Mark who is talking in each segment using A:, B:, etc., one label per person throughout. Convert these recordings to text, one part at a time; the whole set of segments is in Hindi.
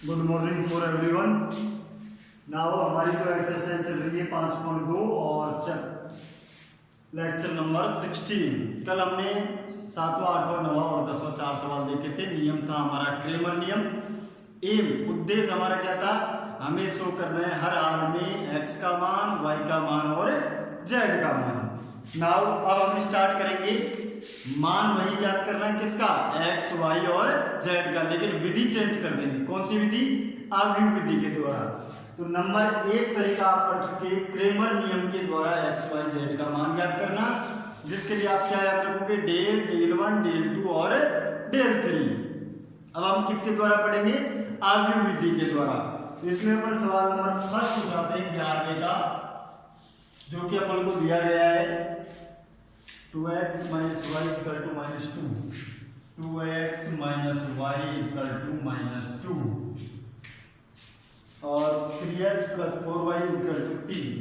A: Good morning for everyone. Now हमारी जो एक्सरसाइज चल रही है 5.2 और लेक्चर नंबर 16। कल हमने 7वां, 8वां, 9वां और 10वां 4 सवाल देखे थे। नियम था हमारा क्रेमर नियम। एम उद्देश्य हमारा क्या था, हमें शो करना है हर हाल में x का मान, y का मान और z का मान। नाउ अब हम स्टार्ट करेंगे। मान वही ज्ञात करना है किसका, x, y और z का, लेकिन विधि चेंज कर देंगे। कौन सी विधि, आव्यूह विधि के द्वारा। तो नंबर 1 तरीका आप पढ़ चुके, क्रेमर नियम के द्वारा x, y, z का मान ज्ञात करना, जिसके लिए आप क्या याद रखोगे, डेल, डेल 1, डेल 2 और डेल 3। अब हम किसके द्वारा पढ़ेंगे, आव्यूह विधि के द्वारा। तो इसमें अपन सवाल नंबर फर्स्ट उठाते हैं 11वें का, जो कि अपन को दिया गया है 2x - y = -2, 2x - y = -2 और 3x + 4y = 3,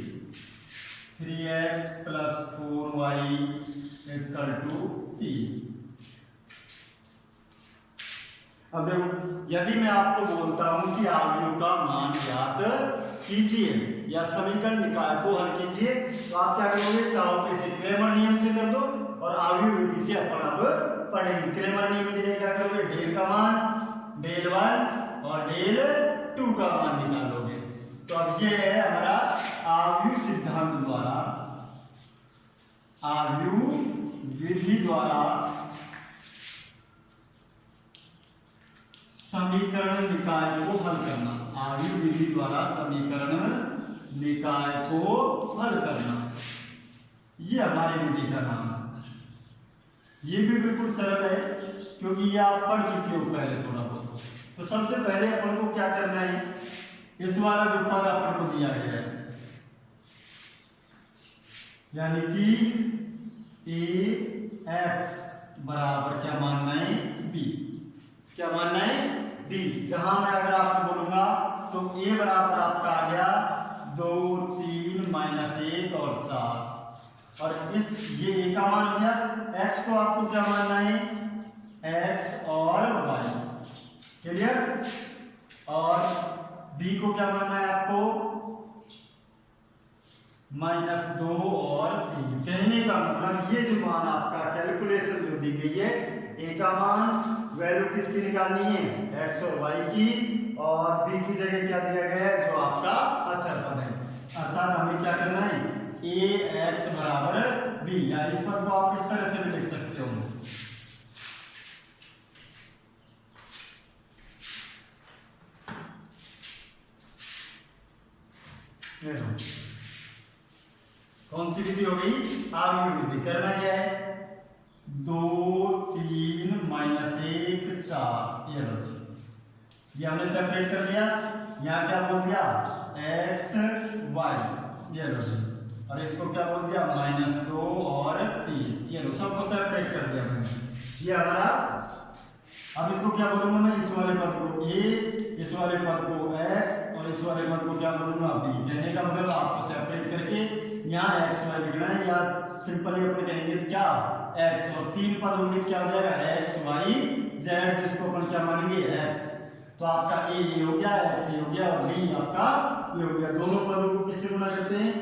A: 3x + 4y = 3। अब देखो, यदि मैं आपको बोलता हूं कि आव्यूह का मान ज्ञात कीजिए या समीकरण निकाय को हल कीजिए, तो आप क्या करोगे, चाहो तो इसे क्रेमर नियम से कर दो और आव्यूह विधि से अपन अब पढ़ेंगे। क्रेमर नियम के लिए क्या करोगे, डेल का मान, डेल 1 और डेल 2 का मान निकालोगे। तो अब ये है हमारा आव्यूह सिद्धांत द्वारा, आव्यूह विधि द्वारा समीकरण निकाय को हल करना, आव्यूह विधि द्वारा समीकरण निकाय को हल करना, ये हमारी विधि का नाम है। ये भी बिल्कुल सरल है, क्योंकि ये आप पढ़ चुके हो पहले थोड़ा बहुत। तो सबसे पहले अपन को क्या करना है, इस वाला जो पद अपन को दिया गया है, यानी कि ax बराबर क्या मानना है, b। क्या मानना है, b। जहां मैं अगर आपको बोलूंगा तो a बराबर आपका आ गया 2, 3, -1 और 4, और इस ये a का मान हो गया। x को आपको क्या मानना है, x और y, क्लियर। और b को क्या मानना है आपको, -2 और 3। कहने का मतलब ये जो मान आपका कैलकुलेशन जो दी गई है, a का मान वैल्यू किसकी निकालनी है, x और y की, और b की जगह क्या दिया गया है, जो आपका अचर पद है। अर्थात हमें क्या करना है, ax बराबर b, या इस पद को आप इस तरह से भी लिख सकते हो, कौन सी विधि होगी, आव्यूह विधि। करना क्या है, 2, 3, -1, 4, ये लो जी, ये हमने सेपरेट कर दिया। यहाँ क्या बोल दिया, x, y, ये लो जी, और इसको क्या बोल दिया, -2 और 3, ये लो, सबको सेपरेट कर दिया मैंने। ये हमारा, अब इसको क्या बोलूंगा मैं, इस वाले पद को a, इस वाले पद को x और इस वाले पद को क्या बोलूंगा, b। कहने का मतलब आपको सेपरेट करके यहाँ x, y लिखना है, या सिंपली अपन कहेंगे क्या, x, और 3 पद होंगे, क्या हो जाएगा, x, y, z, जिसको अपन क्या मानेंगे, x। तो आपका a ये हो गया, x ये हो गया, और b आपका ये हो गया। दोनों पदों को किससे गुणा करते हैं,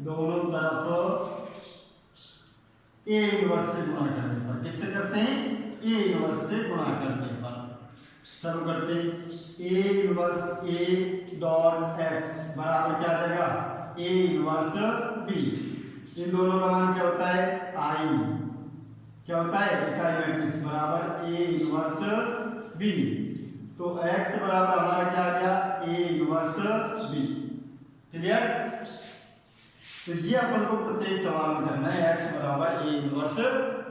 A: दोनों तरफ a इनवर्स से गुणा करने पर। किससे करते हैं, a इनवर्स से गुणा करने पर। चलो करते हैं, a inverse a dot x बराबर क्या आ जाएगा, a इनवर्स b। इन दोनों का मान क्या होता है, i, क्या होता है, इकाई मैट्रिक्स बराबर a इनवर्स b। तो x बराबर हमारा क्या आ गया, a इनवर्स b, क्लियर। तो ये अपन को प्रत्येक सवाल में करना है, x बराबर a इनवर्स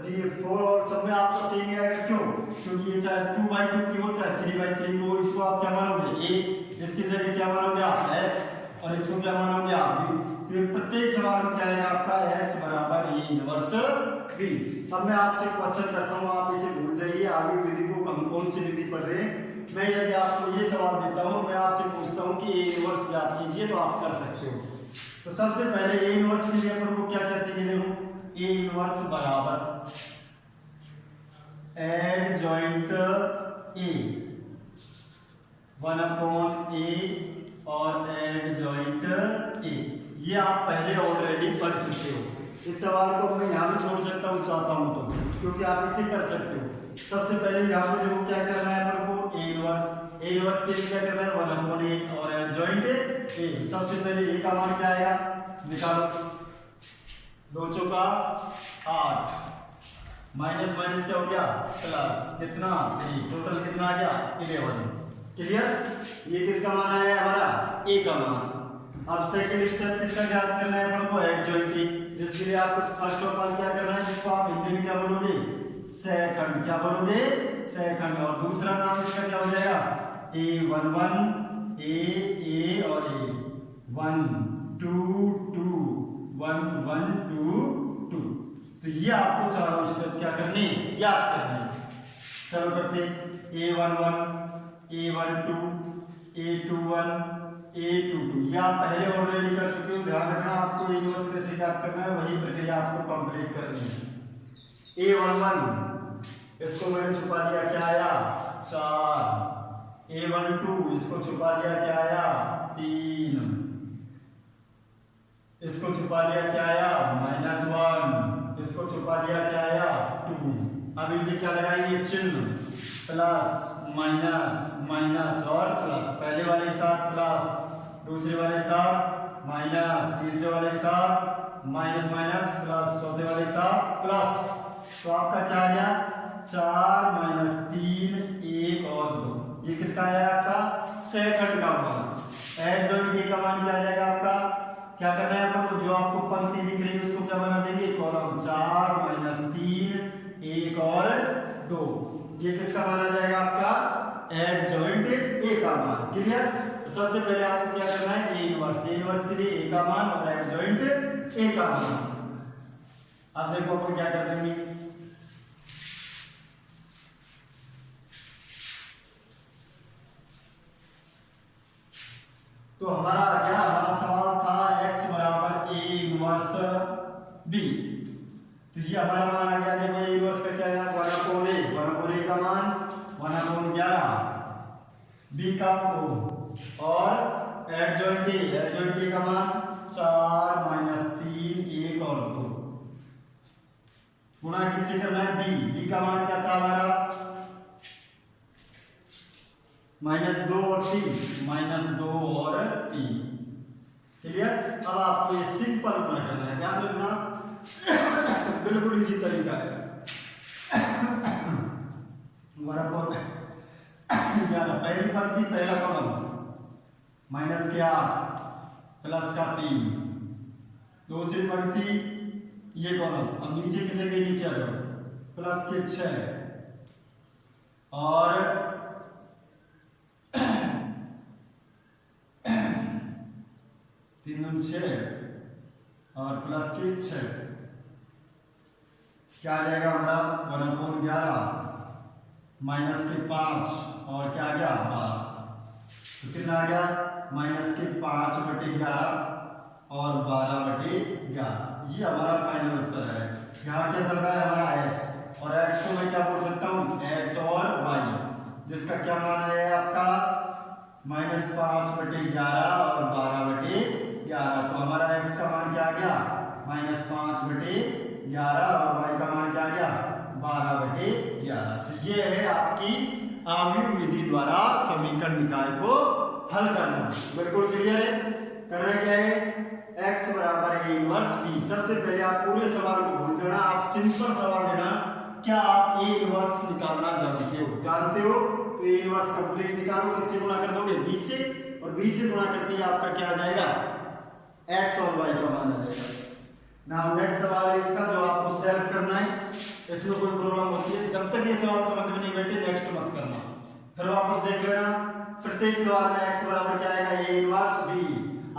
A: b। 4 और सब में आपका सेम ही आएगा, क्यों, क्योंकि ये चाहे 2/2 की हो चाहे 3/3 हो, इसको आप क्या मानोगे, a, इसकी जगह क्या मानोगे आप, x, और इसको क्या मानोगे आप, b। तो प्रत्येक सवाल में क्या आएगा आपका, x बराबर a इनवर्स b। अब मैं आपसे क्वेश्चन करता हूं, आप इसे भूल जाइए, आव्यूह विधि को हम कौन सी विधि पढ़ रहे हैं। मैं यदि आपको ये सवाल देता हूं, मैं आपसे पूछता हूं कि a इनवर्स ज्ञात कीजिए, तो आप कर सकते हो। तो सबसे पहले a इनवर्स के लिए अपन को क्या क्या चाहिए, देखो, a इनवर्स बराबर एडजॉइंट a 1 अपॉन ए और एडजॉइंट ए। ये आप पहले ऑलरेडी पढ़ चुके हो। इस सवाल को मैं यहाँ भी छोड़ सकता हूँ चाहता हूँ तो, क्योंकि आप इसे कर सकते हो। सबसे पहले यहाँ पे देखो क्या करना है अपन को, ए इनवर्स के लिए क्या करना है, 1 अपॉन ए और एडजॉइंट ए। सबसे पहले ए का मान क्या आएगा, निकालो। 2 चौका 8, माइनस माइनस क्या हो गया प्लस, कितना 3, टोटल कितना आ गया 11। क्लियर। ये किसका मान आया हमारा, ए का मान। अब सेकंड स्टेप किसका याद करना है अपन को, एडजॉइंट, जिसके लिए आपको फर्स्ट ऑफ ऑल क्या करना है, जिसको आप हिंदी में क्या बोलोगे, सेकंड। क्या बोलोगे, सेकंड। और दूसरा नाम इसका क्या हो जाएगा, a11 ए और ए 1 2 2 1 1 2 2। तो ये आपको चारों स्टेप क्या करने, याद करने। चलो करते, a11 a12 a21 a22। ये आप पहले ऑलरेडी कर चुके हो। ध्यान रखना, आपको इनवर्स कैसे याद करना है, वही प्रक्रिया आपको कंप्लीट करनी है। a11 इसको मैंने छुपा लिया, क्या आया 4। a12 इसको छुपा लिया, क्या आया 3। इसको छुपा लिया, क्या आया -1। इसको छुपा लिया, क्या आया 2। अब इनके क्या लगाएंगे चिन्ह, प्लस माइनस माइनस और प्लस। पहले वाले के साथ प्लस, दूसरे वाले के साथ माइनस, तीसरे वाले के साथ माइनस माइनस प्लस, चौथे वाले के साथ प्लस। तो आपका क्या आ गया 4 - 3 1 और 2। ये किसका आया आपका, सेकंड का मान। एडजॉइंट ए का मान क्या आ जाएगा आपका, क्या करना है आपको, जो आपको पंक्ति दिख रही है उसको क्या बना देंगे, कॉलम। 4 - 3 1 और 2। ये किसका मान आ जाएगा आपका, एडजॉइंट ए का मान। क्लियर। तो सबसे पहले आपको क्या करना है, ए इनवर्स के लिए ए का मान और एडजॉइंट ए का मान। अब देखो अपन क्या कर देंगे, तो हमारा आ गया, हमारा सवाल था x बराबर a इनवर्स b। तो ये हमारा मान आ गया। देखो a इनवर्स का क्या है, 1 अपॉन a का मान 1/11, b का और एडजॉइंट ए का मान 4 - 3 1 और 2। गुणा किससे करना है, b का मान क्या था हमारा, -2 और 3, -2 और 3। क्लियर। अब आपको ये सिंपल गुणा करना है, ध्यान रखना बिल्कुल इसी तरीका है। 1/11 पहली पंक्ति पहला कॉलम, -8 +3। दूसरी पंक्ति ये कॉलम, अब नीचे किसे भी नीचे आ जाओ, +6 और 3 6 और +6। क्या आ जाएगा हमारा, 1/11 -5 और क्या आ गया 12। तो कितना आ गया, -5/11 और 12/11। ये हमारा फाइनल उत्तर है। यहाँ क्या चल रहा है हमारा x, और x को मैं क्या बोल सकता हूँ, x और y, जिसका क्या मान है आपका -5/11 और 12/11। तो हमारा x का मान क्या आ गया, -5/11 और y का मान क्या आ गया 12/11। तो ये है आपकी आव्यूह विधि द्वारा समीकरण निकाय को हल करना। बिल्कुल क्लियर है। करना क्या है, x बराबर a इनवर्स b। सबसे पहले आप पूरे सवाल को भूल जाना, आप सिंपल सवाल लेना, क्या आप a इनवर्स निकालना जानते हो तो a इनवर्स कंप्लीट निकालो। किससे गुणा कर दोगे, b से, और b से गुणा करते ही आपका क्या आ जाएगा, x और y का मान आ जाएगा। नाउ नेक्स्ट सवाल है इसका, जो आपको सॉल्व करना है। इसमें कोई प्रॉब्लम होती है, जब तक ये सवाल समझ में नहीं बैठे नेक्स्ट मत करना, फिर वापस देख लेना। प्रत्येक सवाल में x बराबर क्या आएगा, a इनवर्स b।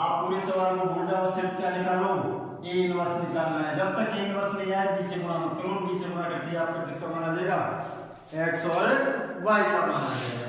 A: आप पूरे सवाल को भूल जाओ, सिर्फ क्या निकालो, a इनवर्स निकालना है। जब तक a इनवर्स नहीं आए b से गुणा मत करो। b से गुणा करते ही आपका किसका मान आ जाएगा, x और y का मान आ जाएगा।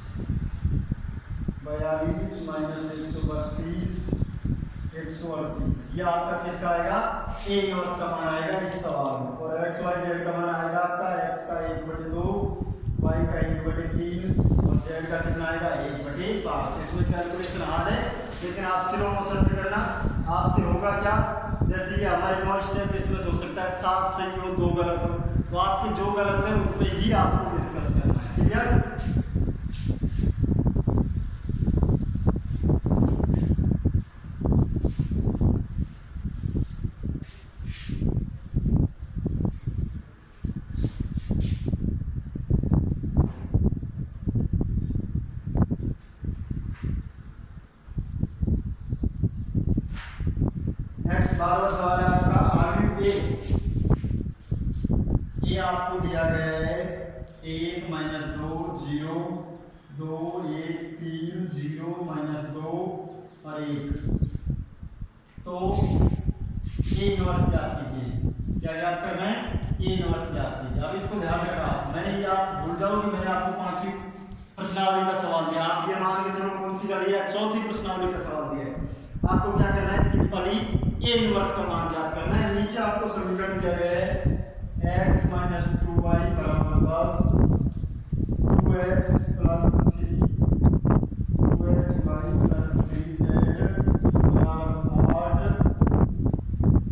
A: 42 माइनस 132 138, ये आपका किसका आएगा ए इनवर्स का मान आएगा इस सवाल में। और एक्स वाई जेड का मान आएगा आपका एक्स का 1/2, वाई का 1/3 और जेड का कितना आएगा 1/5। इसमें कैलकुलेशन हार्ड है लेकिन आप स्लो मोशन में करना। आपसे होगा क्या, जैसे ये हमारे 9 स्टेप, इसमें से हो सकता है 7 सही हो 2 गलत हो, तो आपके जो गलत है उन पे ही आपको डिस्कस करना है। क्लियर? नेक्स्ट 12वां सवाल है आपका आर्ग्यू ए। ये आपको दिया गया है 1 माइनस 2 0 2 1 3 0 माइनस 2 और 1। तो ए इनवर्स ज्ञात कीजिए। क्या ज्ञात करना है? ए इनवर्स ज्ञात कीजिए। अब इसको ध्यान रखना, मैंने ये आप भूल जाओ कि मैंने आपको 5वीं प्रश्नावली का सवाल दिया। आप ये मान के चलो कौन सी का दिया, 4थी प्रश्नावली का सवाल दिया है। आपको क्या करना है, सिंपली ए इनवर्स का मान ज्ञात करना है। नीचे आपको समीकरण दिया गया है x माइनस 2y बराबर 10, 2x plus 3 2xy plus 3z बराबर 8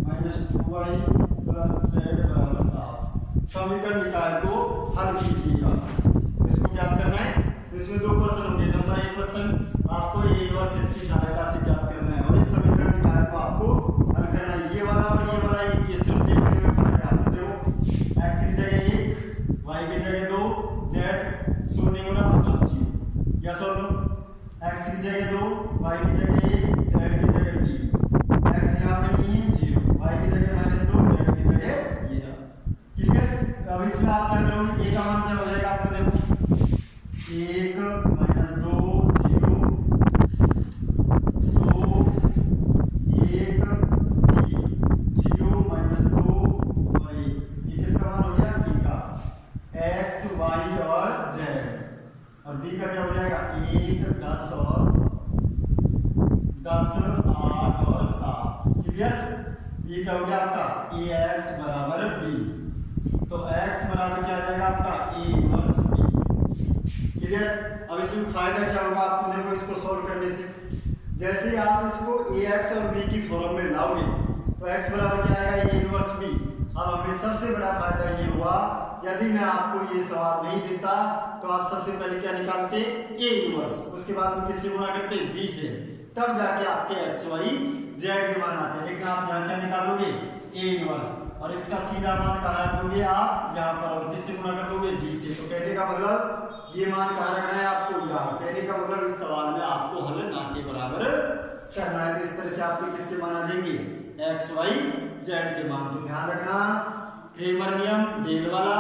A: माइनस 2y प्लस z बराबर 7। समीकरण लिखा है तो हल कीजिएगा। इसको ज्ञात करना है। इसमें 2 क्वेश्चन होंगे। नंबर 1 क्वेश्चन आपको ए इनवर्स इसकी सहायता से ज्ञात करना है और इस समीकरण लिखा है तो आपको हल करना है। ये वाला और ये वाला एक ये सिर्फ देखने में फर्क है। आप देखो x की जगह 1, y की जगह 2, z 0 होना मतलब 0। यस और नो? x की जगह 2, y की जगह 1, z की जगह 3। x यहाँ पे नहीं है 0, y की जगह -2, z की जगह ये। क्लियर? अब इसमें आप क्या करोगे, a का मान क्या हो जाएगा आपका, देखो 1 माइनस 2 0 2 1 3 0 माइनस 2 और 1। ये किसका मान हो गया, b का, x y और z। और b का क्या हो जाएगा 1 10 और 10 8 और 7। क्लियर? ये क्या हो गया आपका ax बराबर b। तो x बराबर क्या आ जाएगा आपका a इनवर्स b। क्लियर? अब इसमें फायदा क्या होगा आपको, देखो इसको सॉल्व करने से जैसे ही आप इसको ax और b की फॉर्म में लाओगे तो x बराबर क्या आएगा a इनवर्स b। अब हमें सबसे बड़ा फायदा ये हुआ, यदि मैं आपको ये सवाल नहीं देता तो आप सबसे पहले क्या निकालते a इनवर्स, उसके बाद में किससे गुणा करते b से, तब जाके आपके x y z के मान आते हैं। लेकिन आप यहाँ क्या निकालोगे a इनवर्स और इसका सीधा मान कहाँ रख दोगे आप यहाँ पर, और किससे गुणा कर दोगे b से। तो कहने का मतलब ये मान कहाँ रखना है आपको यहाँ। कहने का मतलब इस सवाल में आपको हल ना के बराबर करना है। तो इस तरह से आपके किसके मान आ जाएंगे x y z के मान। तो ध्यान रखना क्रेमर नियम डेल वाला,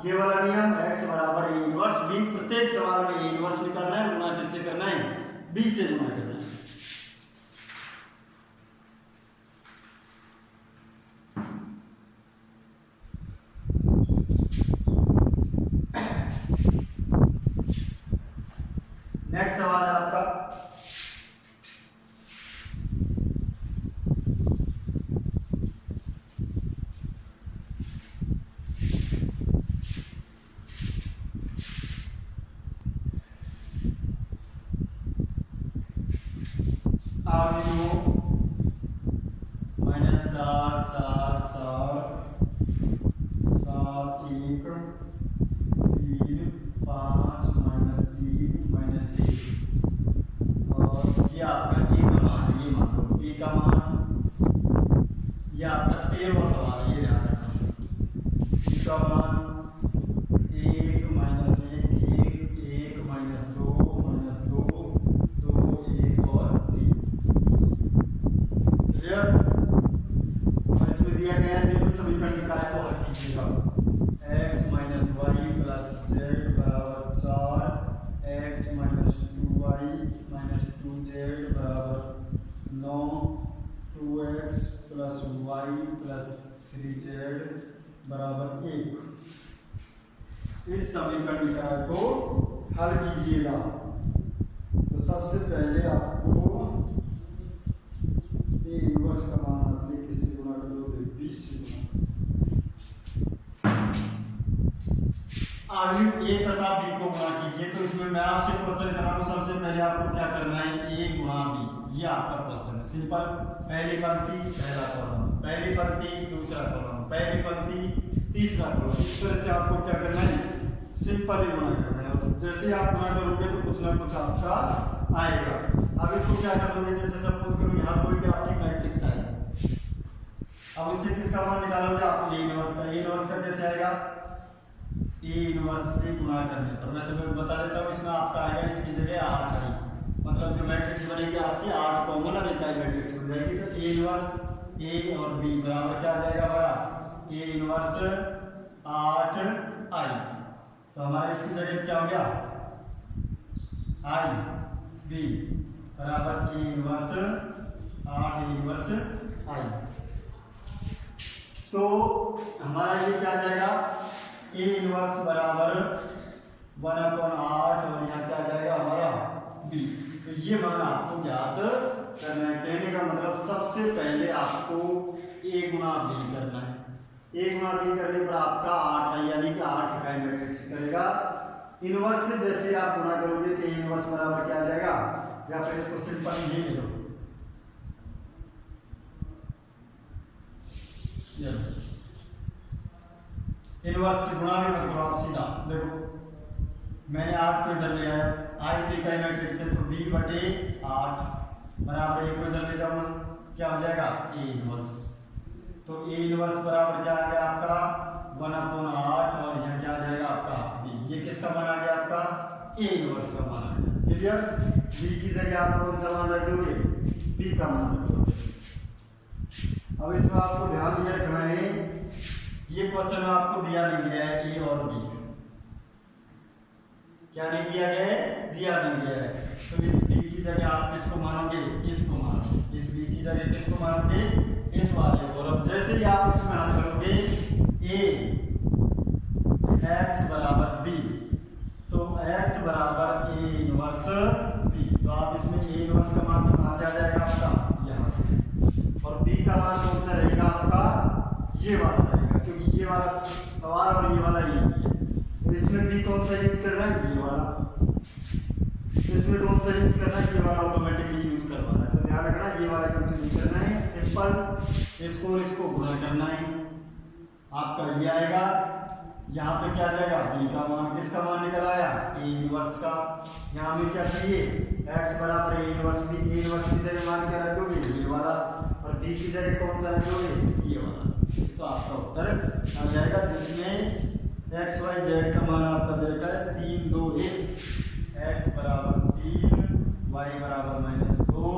A: ये वाला नियम x बराबर a इनवर्स b। प्रत्येक सवाल में a इनवर्स निकालना है, गुणा किससे करना है b से गुणा करना है। नेक्स्ट सवाल है आपका आर्ग्यू -4 4 4 7 1 3 5 -3 -1 और ये आपका a का मान है। ये मान लो a का मान, ये आपका 13वां सवाल है। ये ध्यान रखना a का मान 1 -1 1 1 -2 -2 2 1 और 3। क्लियर? और इसमें दिया गया है निम्न समीकरण निकाय को हल कीजिएगा। x minus Y plus Z बराबर 4, x minus 2y minus 2z बराबर 9, 2x plus Y plus 3z बराबर 1। इस समीकरण निकाय को हल कीजिएगा। तो सबसे पहले आपको ए इनवर्स का मान आप ले किससे गुणा करोगे, बी से गुणा। आगे ए तथा बी को गुणा कीजिए। तो इसमें मैं आपसे क्वेश्चन कर रहा हूँ, सबसे पहले आपको क्या करना है, ए गुणा बी, ये आपका क्वेश्चन है। सिंपल, पहली पंक्ति पहला कॉलम, पहली पंक्ति दूसरा कॉलम, पहली पंक्ति तीसरा कॉलम। इस तरह से आपको क्या करना है, सिंपल ही गुणा करना है। जैसे आप गुणा करोगे तो कुछ ना कुछ आपका आएगा। अब इसको क्या करोगे, जैसे सपोज करो यहाँ कोई भी आपकी मैट्रिक्स आई, अब उससे किसका मान निकालोगे आप, ए इनवर्स का। ए इनवर्स का कैसे आएगा, ए इनवर्स से गुणा करने पर। मैं सब बता देता हूँ, इसमें आपका आएगा इसकी जगह 8 आई, मतलब जो मैट्रिक्स बनेगी आपकी 8 कॉमन और इकाई मैट्रिक्स बन जाएगी। तो ए इनवर्स ए और बी बराबर क्या आ जाएगा हमारा, ए इनवर्स 8 आई। तो हमारे इसकी जगह क्या हो गया, आई बी बराबर ए इनवर्स 8 ए इनवर्स आई। तो हमारा ये क्या आ जाएगा, ए इनवर्स बराबर 1/8 और यहाँ क्या आ जाएगा हमारा बी। तो ये मान आपको ज्ञात करना है। कहने का मतलब सबसे पहले आपको ए गुणा बी करना है। ए गुणा बी करने पर आपका 8 है, यानी कि 8 इकाई मैट्रिक्स करेगा। इनवर्स से जैसे आप गुणा करोगे तो ए इनवर्स बराबर क्या आ जाएगा, या फिर इसको सिंपल ही ले लो, इनवर्स से गुणा भी मत करो आप सीधा। देखो मैंने 8 को इधर ले आया, आई तो इकाई मैट्रिक्स है, तो b/8 बराबर ए को इधर ले जाओ ना, क्या हो जाएगा ए इनवर्स। तो ए इनवर्स बराबर क्या आ गया आपका 1/8 और यहाँ क्या आ जाएगा आपका बी। ये किसका मान आ गया आपका, ए इनवर्स का मान आ गया। क्लियर, बी की जगह आप कौन सा मान रख दोगे, बी का मान रख दोगे। अब इसमें आपको ध्यान ये रखना है, ये क्वेश्चन में आपको दिया नहीं गया है ए और बी, क्या नहीं दिया गया है, दिया नहीं गया है। तो इस बी की जगह आप किसको मानोगे, इसको मानोगे। इस बी की जगह किसको मानोगे, इस वाले को। और जैसे ही आप इसमें हल करोगे ए एक्स बराबर बी, तो एक्स बराबर ए इनवर्स बी। तो आप इसमें ए इनवर्स का मान कहाँ से आ जाएगा आपका, यहाँ से। और बी का मान कौन सा रहेगा आपका, ये वाला रहेगा, क्योंकि ये वाला सवाल और ये वाला एक ही है। तो इसमें बी कौन सा यूज करना है, ये वाला। इसमें कौन सा यूज करना है, ये वाला ऑटोमेटिकली यूज करवाना है। तो ध्यान रखना, ये वाला यूज करना है। सिंपल, इसको और इसको गुणा करना है, आपका ये आएगा। यहाँ पे क्या जाएगा, बी का मान, किसका मान निकल आया, ए इनवर्स का। यहाँ में क्या चाहिए, एक्स बराबर A inverse B. A inverse की जगह मान क्या रख दोगे, ये वाला, और बी की जगह कौन सा रख दोगे, ये वाला। तो आपका उत्तर आ जाएगा, जिसमें एक्स वाई जेड का मान आपका दे रखा है 3 2 1, एक्स बराबर 3, वाई बराबर -2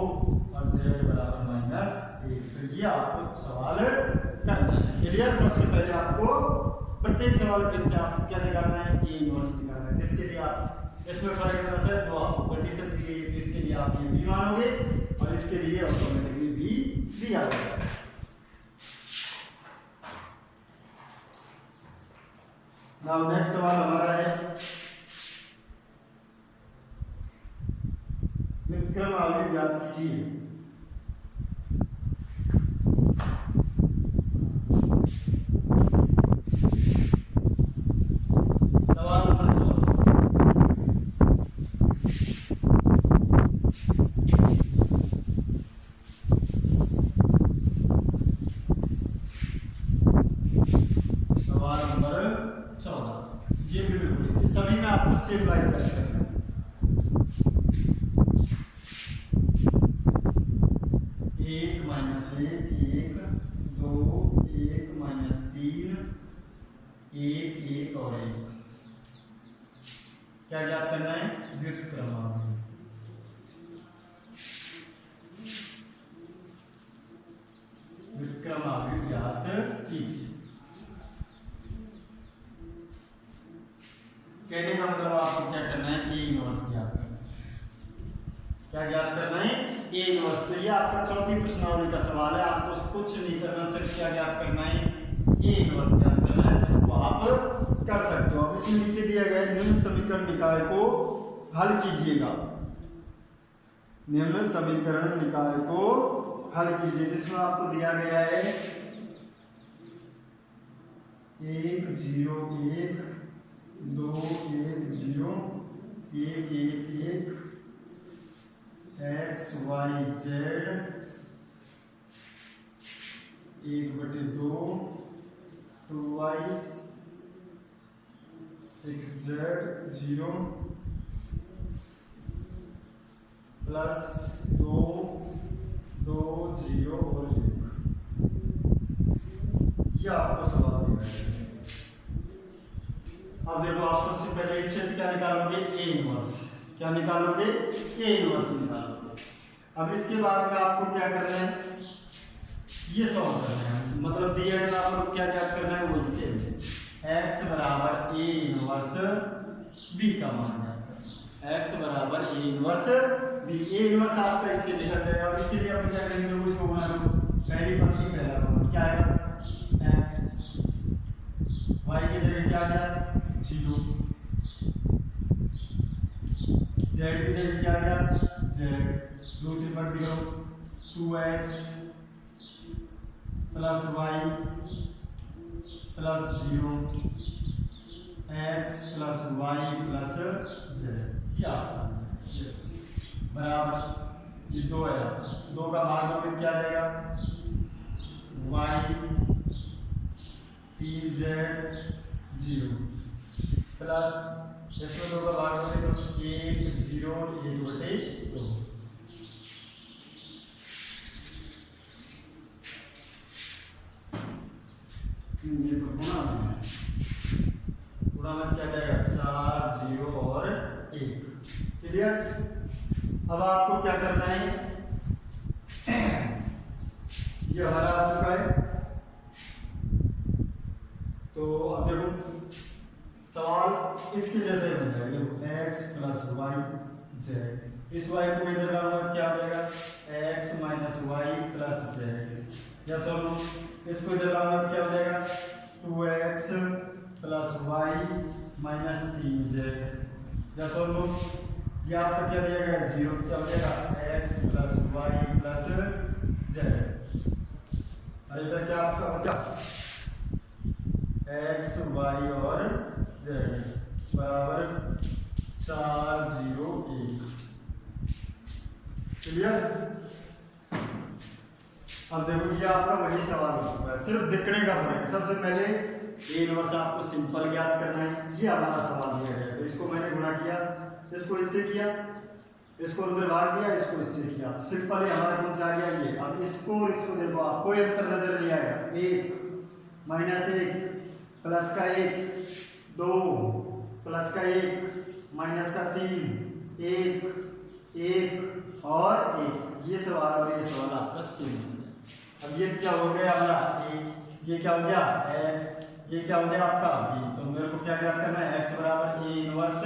A: और जेड बराबर -1। तो ये आपको सवाल करना है। क्लियर, सबसे पहले आपको प्रत्येक सवाल से आपको क्या निकालना है, ए इनवर्स निकालना है। जिसके लिए आप इसमें फर्क करना है, तो आपको कंडीशन दी गई है, तो इसके लिए आप ये बी मानोगे और इसके लिए ऑटोमेटिकली बी दिया जाएगा। नाउ नेक्स्ट सवाल हमारा है, व्युत्क्रम आव्यूह ज्ञात कीजिए। सवाल नंबर 14, सवाल नंबर 14 ये भी बिल्कुल सभी में आपको सेम लाइन करना है। 1 - 1 1 2 1 - 3 1 1 और 1 क्या ज्ञात करना है, व्युत्क्रम आव्यूह। व्युत्क्रम आव्यूह ज्ञात कीजिए। कहने का मतलब आपको क्या करना है, ए इनवर्स ज्ञात करना है। क्या ज्ञात करना है, ए इनवर्स। तो ये आपका चौथी प्रश्नावली का सवाल है, आपको कुछ नहीं करना, सिर्फ क्या ज्ञात करना है, ए इनवर्स ज्ञात करना है, जिसको आप कर सकते हो। अब इसमें नीचे दिया गया निम्न समीकरण निकाय को हल कीजिएगा। निम्न समीकरण निकाय को हल कीजिए, जिसमें आपको दिया गया है 1 0 1 2 1 0 1 1 1 x y z 1/2 2y 6z 0 plus 2 2 0 और 1। ये आपको सवाल दिया है। अब देखो, आप सबसे पहले इससे क्या निकालोगे? A inverse. क्या निकालोगे? ए इनवर्स निकालोगे। अब इसके बाद में आपको क्या करना है? ये सॉल्व करना है, मतलब दिया है आपको क्या क्या करना है वही से x बराबर ए इनवर्स बी का मान है। x बराबर A inverse B. A inverse आपका इससे निकल जाएगा। अब इसके लिए आप क्या करेंगे? कुछ को बना लो, पहली पंक्ति पहला कॉलम क्या आएगा? x y की जगह क्या आ गया? 0, z की जगह क्या आ गया? z। दूसरी पंक्ति करो 2x plus y plus 0 x plus y plus z। क्या बराबर ये 2 है, 2 का भाग में क्या आ जाएगा? y 3z 0 प्लस इसमें 2 का भाग में तो 1 0 1/2। ये तो गुणा में क्या जाएगा? 4 0 और 1। क्लियर? अब आपको क्या करना है? ये हमारा आ चुका है। तो अब देखो, सवाल इसके जैसे ही बन जाएगा। देखो x प्लस वाई जेड, इस y को इधर लाऊंगा क्या आ जाएगा? x minus Y plus Z. या सोलो इसको इधर लाऊंगा क्या हो जाएगा? 2x plus Y minus 3z। या सोलो ये आपका क्या दिया गया? 0, क्या हो जाएगा? x plus Y plus Z. और इधर क्या आपका बचा? x y और z बराबर 4 0 1। क्लियर? अब देखो, ये आपका वही सवाल हो चुका है, सिर्फ दिखने का फर्क है। सबसे पहले ए इनवर्स आपको सिंपल ज्ञात करना है। ये हमारा सवाल दिया गया है। इसको मैंने गुणा किया, इसको इससे किया, इसको उधर भाग दिया, इसको इससे किया। सिंपल हमारा कौन सा आ गया? ये। अब इसको और इसको देखो, आप कोई अंतर नजर नहीं आएगा। 1 माइनस 1 प्लस का 1 2 प्लस का 1 माइनस का 3 1 1 और 1। ये सवाल और ये सवाल आपका सेम है। अब ये क्या हो गया हमारा? a, ये क्या हो गया? x, ये क्या हो गया आपका b। तो मेरे को क्या ज्ञात करना है? x बराबर a इनवर्स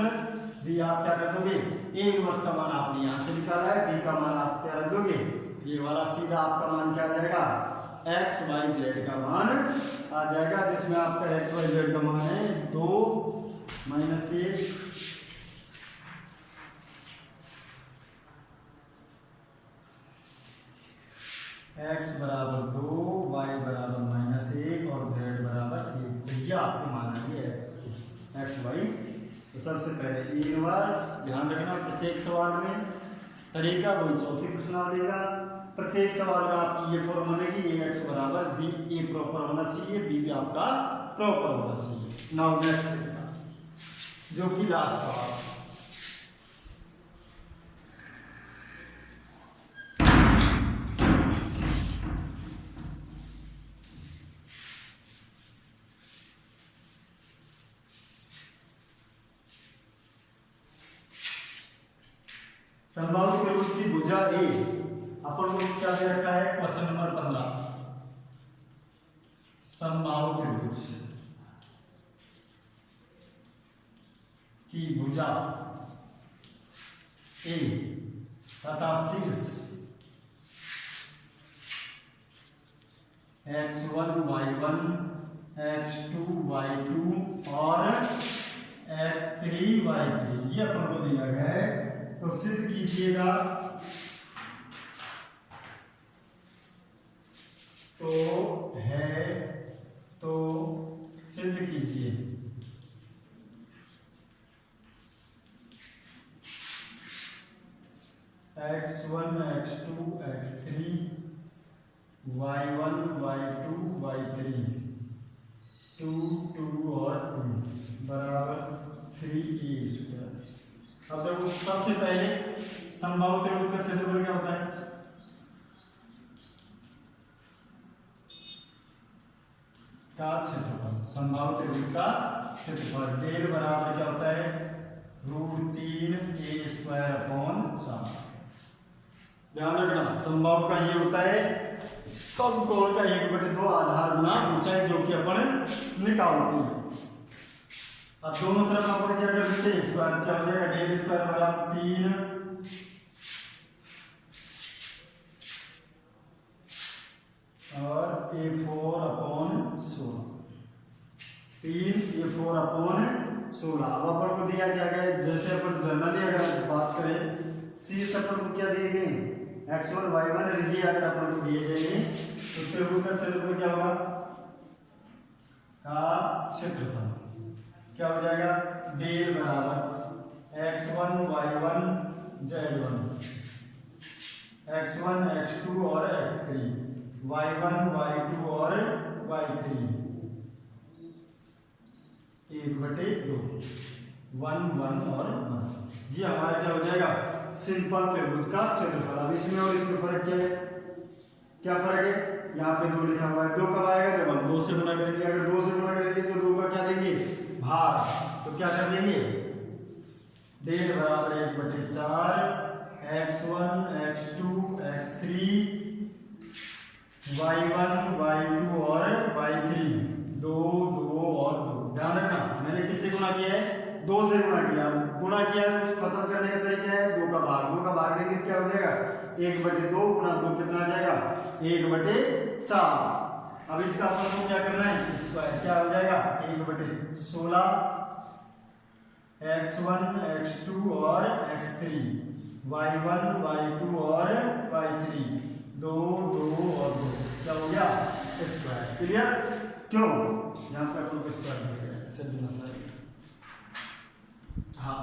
A: b। आप क्या कर दोगे? a इनवर्स का मान आपने यहाँ से निकाला है, b का मान आप क्या रख दोगे? ये वाला सीधा आपका मान क्या आ जाएगा? x y z का मान आ जाएगा, जिसमें आपका x y z का मान है 2 माइनस 1 x बराबर 2 y बराबर माइनस 1 और z बराबर 1। तो ये आपके मान है x y। तो सबसे पहले इनवर्स ध्यान रखना, प्रत्येक सवाल में तरीका वही चौथी प्रश्न देगा। प्रत्येक सवाल में आपकी ये फॉर्म बनेगी a x बराबर b। a प्रॉपर होना चाहिए, b भी आपका प्रॉपर होना चाहिए। नाउ नेक्स्ट जो कि लास्ट सवाल। समबाहु त्रिभुज की भुजा ए अपन को क्या दे रखा है? Question number 15। समबाहु त्रिभुज की भुजा ए तथा शीर्ष x1 y1 x2 y2 और x3 y3 ये अपन को दिया गया है। तो सिद्ध कीजिएगा x2 x3 y1 y2 y3 2 2 और 2 बराबर 3a²। अब देखो सबसे पहले समबाहु त्रिभुज का क्षेत्रफल क्या होता है? का क्षेत्रफल, समबाहु त्रिभुज का क्षेत्रफल डेल बराबर क्या होता है? √3a²/4। ध्यान रखना, समबाहु का ये होता है सब कोण का 1/2 आधार गुना ऊंचाई, जो कि अपन निकालते हैं। अब दोनों तरफ अपन क्या करते हैं? स्क्वायर क्या हो जाएगा? डेल स्क्वायर बराबर 3 और a4/16। 3a4/16। अब अपन को दिया क्या गया? जैसे अपन जनरली अगर बात करें सी अपन को क्या दिए गए? x1 y1 रेडी अगर अपन को दिए गए तो त्रिभुज का क्षेत्रफल क्या होगा? का क्षेत्रफल क्या हो जाएगा? डेल बराबर x1 y1 z1 x1 x2 और x3 y1 y2 और y3 1/2 1 1 और 1। जी हमारा क्या हो जाएगा? सिंपल त्रिभुज का क्षेत्रफल। अब इसमें और इसमें फर्क क्या है? क्या फर्क है? यहाँ पे 2 लिखा हुआ है, 2 कब आएगा? जब हम 2 से गुणा करेंगे। अगर 2 से गुणा करेंगे तो 2 का क्या देंगे? भाग। तो क्या कर देंगे? डेल बराबर 1/4 x1 x2 x3 y1 y2 और y3 2 2 और 2। ध्यान रखना, मैंने किससे गुणा किया है? 2 से गुणा किया। गुणा किया है उसको खत्म करने का तरीका है 2 का भाग। 2 का भाग देंगे क्या हो जाएगा? 1/2 गुणा 2 कितना आ जाएगा? 1/4। अब इसका अपन को क्या करना है? स्क्वायर क्या हो जाएगा? 1/16 x1 x2 और x3 y1 y2 और y3 2 2 और 2 क्या हो गया? स्क्वायर। क्लियर? क्यों यहाँ पे अपन को स्क्वायर मिल गया? सिद्ध मसला। हाँ,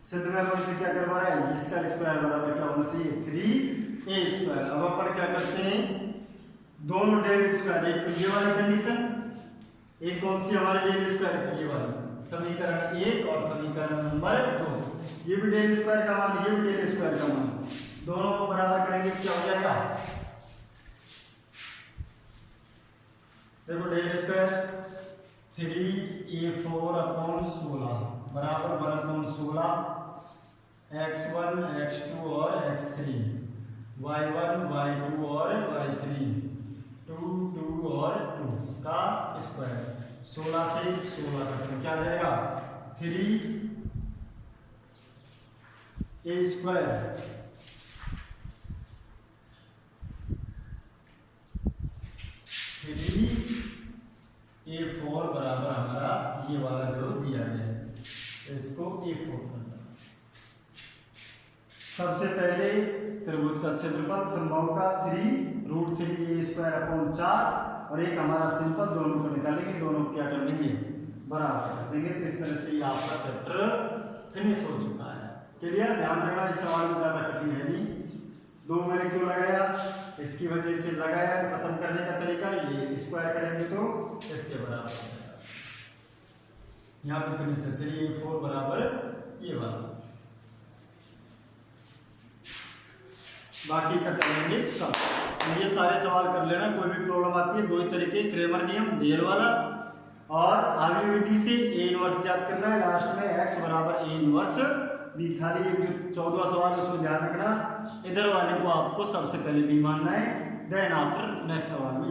A: सिद्ध में अपन से क्या करवा रहे हैं? इसका स्क्वायर बराबर क्या होना चाहिए? 3a²। अब अपन क्या करते हैं? दोनों डेल स्क्वायर, एक ये वाली कंडीशन, एक कौन सी हमारे डेल स्क्वायर की? ये वाली समीकरण 1 और समीकरण नंबर 2। ये भी डेल स्क्वायर का मान, ये भी डेल स्क्वायर का मान, दोनों को बराबर करेंगे क्या हो जाएगा? देखो डेल स्क्वायर 3a4/16 बराबर 1/16 x1 x2 और x3 y1 y2 और y3 2 2 और 2 का स्क्वायर। 16 से 16 करते क्या आ जाएगा? 3a²। 3a4 बराबर हमारा ये वाला जो दिया गया है, इसको a4 करना। सबसे पहले त्रिभुज का क्षेत्रफल समबाहु का 3√3a²/4 और एक हमारा सिंपल, दोनों को निकालेंगे, दोनों को क्या कर देंगे? बराबर कर देंगे। तो इस तरह से ये आपका चैप्टर फिनिश हो चुका है। क्लियर? ध्यान रखना, इस सवाल में ज्यादा कठिन है नहीं। 2 मैंने क्यों लगाया? इसकी वजह से लगाया। तो खत्म करने का तरीका ये, स्क्वायर करेंगे तो इसके बराबर हो जाएगा। यहाँ पे फिनिश है 3a4 बराबर ये वाला। बाकी का करेंगे सब। ये सारे सवाल कर लेना, कोई भी प्रॉब्लम आती है 2 ही तरीके, क्रेमर नियम डेल वाला और आवी विधि से a इनवर्स ज्ञात करना है। लास्ट में x बराबर a इनवर्स b। खाली एक जो 14वां सवाल उसको ध्यान रखना, इधर वाले को आपको सबसे पहले b मानना है, देन आफ्टर नेक्स्ट सवाल में